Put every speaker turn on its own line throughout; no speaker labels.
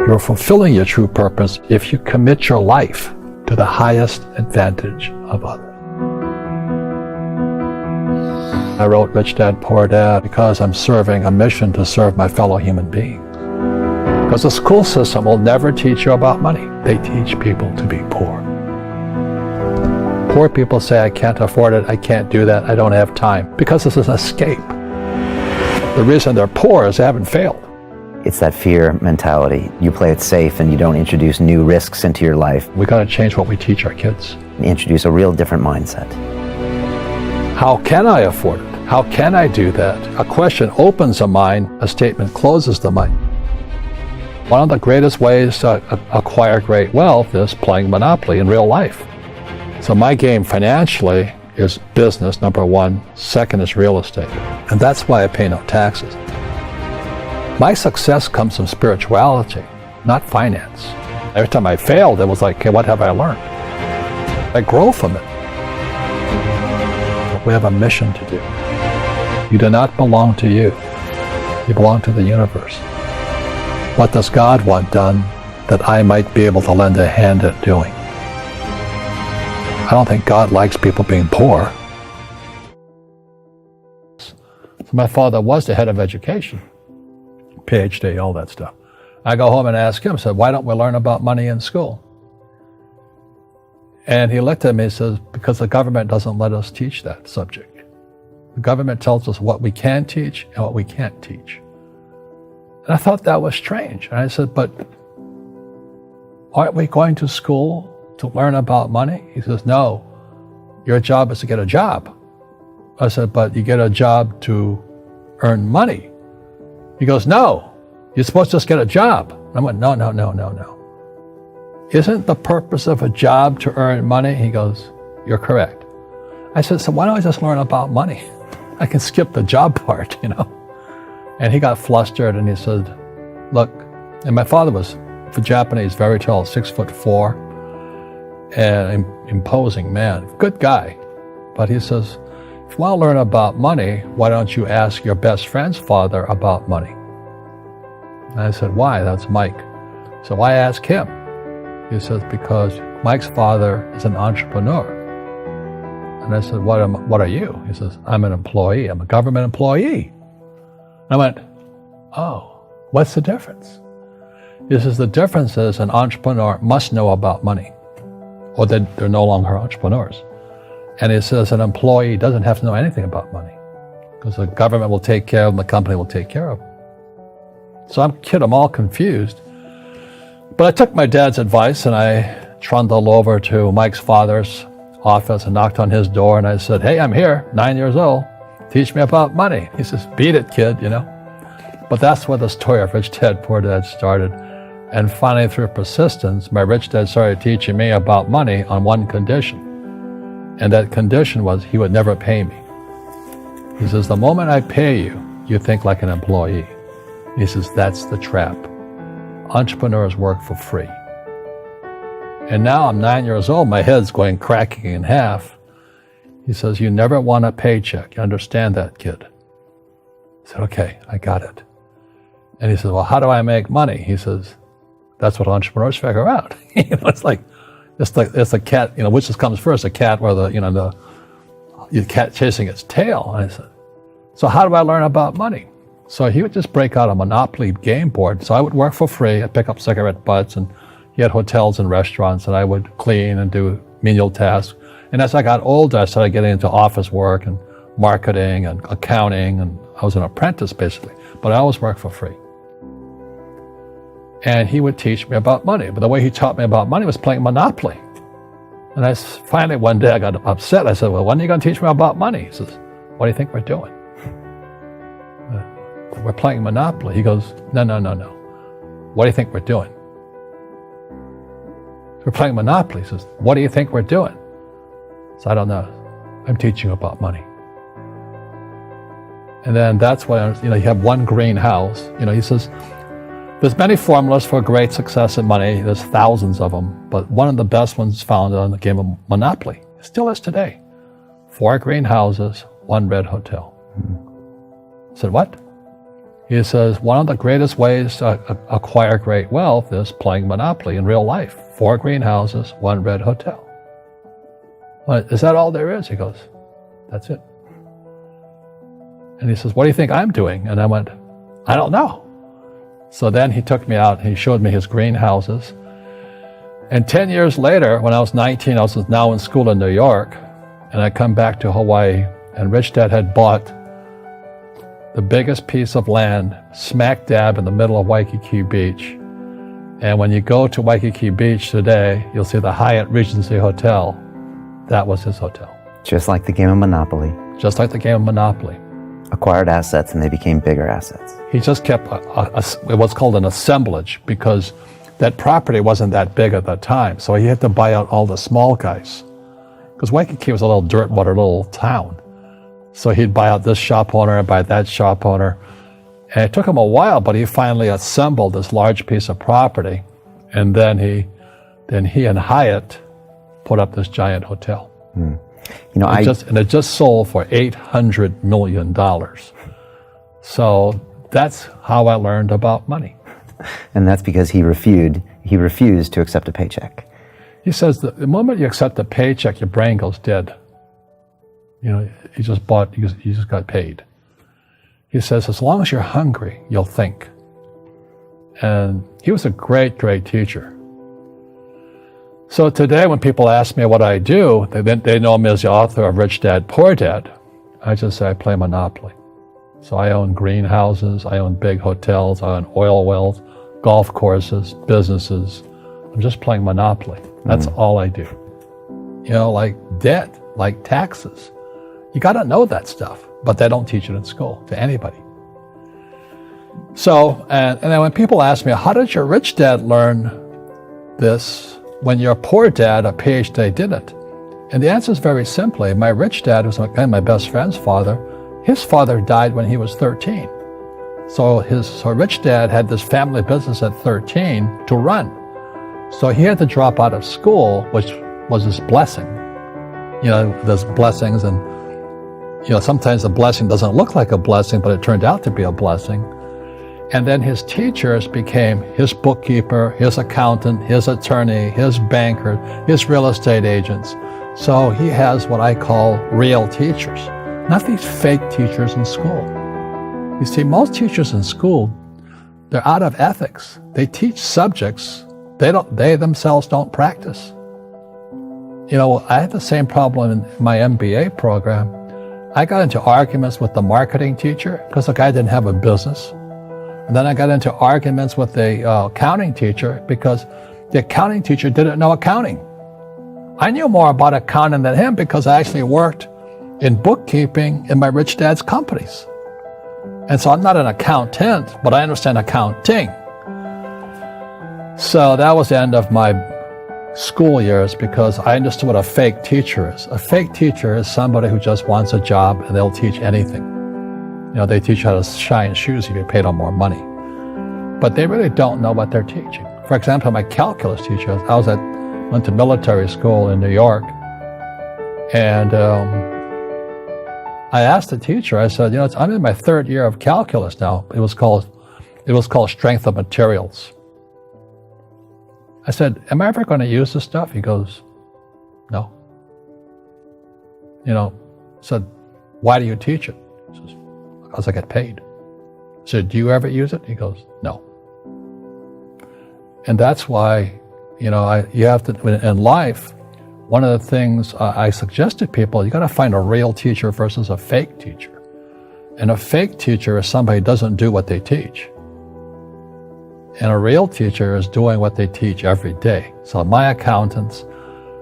You're fulfilling your true purpose if you commit your life to the highest advantage of others. I wrote Rich Dad, Poor Dad because I'm serving a mission to serve my fellow human beings. Because the school system will never teach you about money. They teach people to be poor. Poor people say, I can't afford it, I can't do that, I don't have time. Because this is an escape. The reason they're poor is they haven't failed.
It's that fear mentality. You play it safe and you don't introduce new risks into your life.
We got to change what we teach our kids.
Introduce a real different mindset.
How can I afford it? How can I do that? A question opens the mind, a statement closes the mind. One of the greatest ways to acquire great wealth is playing Monopoly in real life. So my game financially is business, number one. Second is real estate. And that's why I pay no taxes. My success comes from spirituality, not finance. Every time I failed, it was like, okay, what have I learned? I grow from it. We have a mission to do. You do not belong to you. You belong to the universe. What does God want done that I might be able to lend a hand at doing? I don't think God likes people being poor. So my father was the head of education, PhD, all that stuff. I go home and ask him, I said, why don't we learn about money in school? And he looked at me and says, because the government doesn't let us teach that subject. The government tells us what we can teach and what we can't teach. And I thought that was strange. And I said, but aren't we going to school to learn about money? He says, no, your job is to get a job. I said, but you get a job to earn money. He goes, no, you're supposed to just get a job. I went, no. Isn't the purpose of a job to earn money? He goes, you're correct. I said, so why don't I just learn about money? I can skip the job part, And he got flustered and he said, look, and my father was, for Japanese, very tall, 6'4", and imposing man, good guy. But he says, if you want to learn about money, why don't you ask your best friend's father about money? And I said, why? That's Mike. So I asked him. He says, because Mike's father is an entrepreneur. And I said, what are you? He says, I'm an employee. I'm a government employee. I went, oh, what's the difference? He says, the difference is an entrepreneur must know about money, or they're no longer entrepreneurs. And he says an employee doesn't have to know anything about money, because the government will take care of them, the company will take care of them. So I'm all confused. But I took my dad's advice and I trundled over to Mike's father's office and knocked on his door and I said, hey, I'm here, 9 years old. Teach me about money. He says, beat it, kid, But that's where the story of Rich Dad, Poor Dad started. And finally, through persistence, my rich dad started teaching me about money on one condition. And that condition was he would never pay me. He says, the moment I pay you, you think like an employee. He says, that's the trap. Entrepreneurs work for free. And now I'm 9 years old, my head's going cracking in half. He says, you never want a paycheck. You understand that, kid? I said, okay, I got it. And he says, well, how do I make money? He says, that's what entrepreneurs figure out. It's like a cat, which comes first, a cat or the cat chasing its tail. And I said, so how do I learn about money? So he would just break out a Monopoly game board. So I would work for free. I'd pick up cigarette butts, and he had hotels and restaurants, and I would clean and do menial tasks. And as I got older, I started getting into office work and marketing and accounting, and I was an apprentice basically, but I always worked for free. And he would teach me about money, but the way he taught me about money was playing Monopoly. And finally one day I got upset. I said, well, when are you going to teach me about money? He says, what do you think we're doing? We're playing Monopoly. He goes, no. What do you think we're doing? We're playing Monopoly. He says, what do you think we're doing? So I don't know. I'm teaching you about money. And then that's when, you have one green house. He says, there's many formulas for great success in money. There's thousands of them. But one of the best ones found on the game of Monopoly. It still is today. 4 green houses, 1 red hotel. I said, what? He says, one of the greatest ways to acquire great wealth is playing Monopoly in real life. 4 greenhouses, 1 red hotel. Well, is that all there is? He goes, that's it. And he says, what do you think I'm doing? And I went, I don't know. So then he took me out, he showed me his greenhouses. And 10 years later, when I was 19, I was now in school in New York, and I come back to Hawaii, and Rich Dad had bought the biggest piece of land smack dab in the middle of Waikiki Beach. And when you go to Waikiki Beach today, you'll see the Hyatt Regency Hotel. That was his hotel.
Just like the game of Monopoly.
Just like the game of Monopoly.
Acquired assets, and they became bigger assets.
He just kept what's called an assemblage, because that property wasn't that big at that time. So he had to buy out all the small guys. Because Waikiki was a little dirt water little town. So he'd buy out this shop owner and buy that shop owner. And it took him a while, but he finally assembled this large piece of property. And then he and Hyatt put up this giant hotel.
You know,
it just sold for $800 million. So that's how I learned about money.
And that's because he refused to accept a paycheck.
He says that the moment you accept a paycheck, your brain goes dead. You know, you just got paid. He says, as long as you're hungry, you'll think. And he was a great, great teacher. So today when people ask me what I do, they know me as the author of Rich Dad, Poor Dad. I just say I play Monopoly. So I own greenhouses, I own big hotels, I own oil wells, golf courses, businesses. I'm just playing Monopoly. That's all I do. You know, like debt, like taxes. You got to know that stuff, but they don't teach it in school to anybody. So, and then when people ask me, how did your rich dad learn this when your poor dad, a PhD, didn't? And the answer is very simply, my rich dad was my best friend's father. His father died when he was 13. So rich dad had this family business at 13 to run. So he had to drop out of school, which was his blessing. You know, there's blessings, and you know, sometimes the blessing doesn't look like a blessing, but it turned out to be a blessing. And then his teachers became his bookkeeper, his accountant, his attorney, his banker, his real estate agents. So he has what I call real teachers, not these fake teachers in school. You see, most teachers in school, they're out of ethics. They teach subjects they themselves don't practice. You know, I had the same problem in my MBA program. I got into arguments with the marketing teacher because the guy didn't have a business. And then I got into arguments with the accounting teacher because the accounting teacher didn't know accounting. I knew more about accounting than him because I actually worked in bookkeeping in my rich dad's companies. And so I'm not an accountant, but I understand accounting. So that was the end of my school years because I understood what a fake teacher is. A fake teacher is somebody who just wants a job and they'll teach anything. You know, they teach you how to shine shoes if you paid them more money. But they really don't know what they're teaching. For example, my calculus teacher, went to military school in New York, and I asked the teacher, I said, you know, I'm in my 3rd year of calculus now. It was called strength of materials. I said, am I ever going to use this stuff? He goes, no. You know, I said, why do you teach it? He says, because I get paid. I said, do you ever use it? He goes, no. And that's why, you know, you have to, in life, one of the things I suggest to people, you got to find a real teacher versus a fake teacher. And a fake teacher is somebody who doesn't do what they teach. And a real teacher is doing what they teach every day. So my accountants,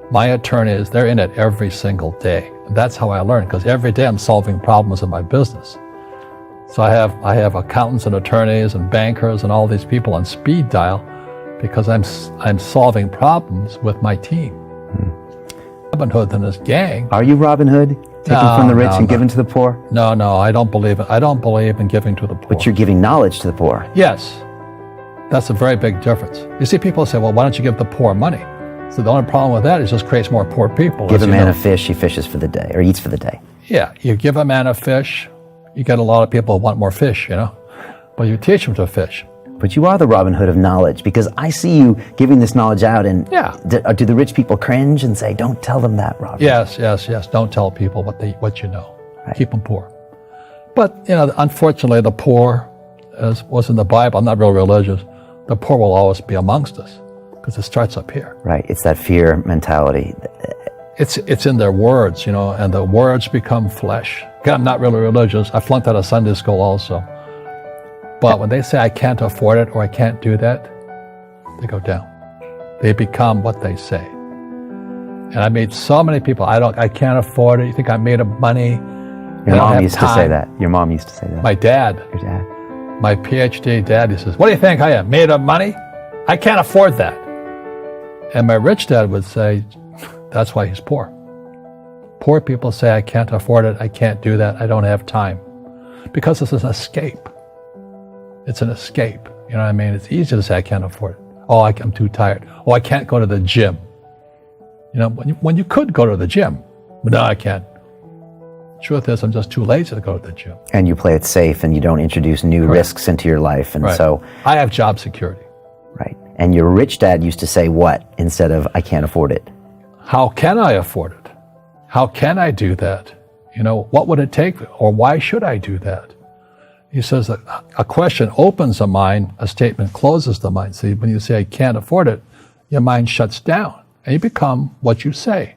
my attorneys, they're in it every single day. And that's how I learn, because every day I'm solving problems in my business. So I have accountants and attorneys and bankers and all these people on speed dial because I'm solving problems with my team. Robin Hood and his gang.
Are you Robin Hood? Taking from the rich and giving to the poor?
No, I don't believe it. I don't believe in giving to the poor.
But you're giving knowledge to the poor.
Yes. That's a very big difference. You see, people say, well, why don't you give the poor money? So the only problem with that is it just creates more poor people.
Give a man a fish, he fishes for the day, or eats for the day.
Yeah, you give a man a fish, you get a lot of people who want more fish, you know. but you teach them to fish.
But you are the Robin Hood of knowledge, because I see you giving this knowledge out, and
Yeah.
do the rich people cringe and say, don't tell them that, Robin?
Yes. Don't tell people what you know.
Right.
Keep them poor. But, unfortunately, the poor, as was in the Bible, I'm not real religious, the poor will always be amongst us because it starts up here.
Right. It's that fear mentality.
It's in their words, and the words become flesh. Again, I'm not really religious. I flunked out of Sunday school also. But when they say I can't afford it or I can't do that, they go down. They become what they say. And I made so many people, I can't afford it. You think I'm made of money?
Your mom used to say that. Your mom used to say that.
My dad.
Your dad.
My PhD dad, he says, what do you think I am, made of money? I can't afford that. And my rich dad would say, that's why he's poor. Poor people say, I can't afford it, I can't do that, I don't have time. Because it's an escape. It's an escape. You know what I mean? It's easy to say, I can't afford it. Oh, I'm too tired. Oh, I can't go to the gym. When you could go to the gym, but no, I can't. Truth is, I'm just too lazy to go to the gym.
And you play it safe, and you don't introduce new risks into your life. And so
I have job security.
Right. And your rich dad used to say what instead of, I can't afford it?
How can I afford it? How can I do that? What would it take, or why should I do that? He says that a question opens the mind, a statement closes the mind. See, when you say, I can't afford it, your mind shuts down, and you become what you say.